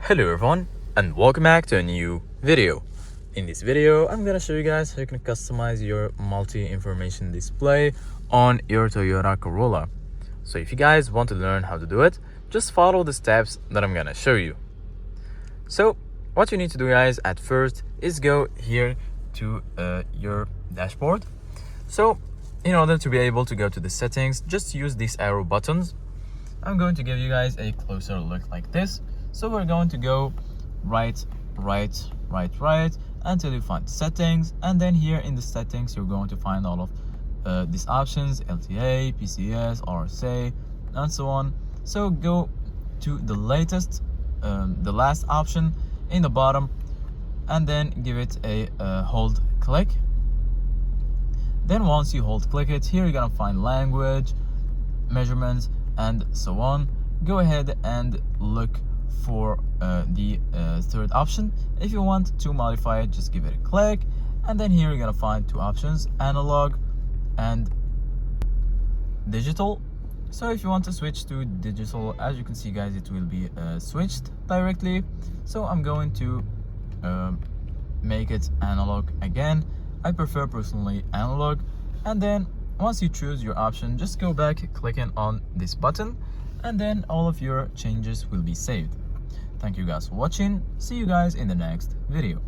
Hello everyone and welcome back to a new video. In this video I'm gonna show you guys how you can customize your multi-information display on your Toyota Corolla. So if you guys want to learn how to do it, just follow the steps that I'm gonna show you. So what you need to do, guys, at first is go here to your dashboard. So in order to be able to go to the settings, just use these arrow buttons. I'm going to give you guys a closer look like this. So we're going to go right until you find settings, and then here in the settings you're going to find all of these options: LTA, PCS, RSA, and so on. So go to the latest, the last option in the bottom, and then give it a hold click. Then once you hold click it, here you're gonna find language, measurements, and so on. Go ahead and look for the third option. If you want to modify it, just give it a click, and then here you're gonna find two options: analog and digital. So if you want to switch to digital, as you can see, guys, it will be switched directly. So I'm going to make it analog again. I prefer personally analog. And then once you choose your option, just go back clicking on this button, and then all of your changes will be saved. Thank you guys for watching. See you guys in the next video.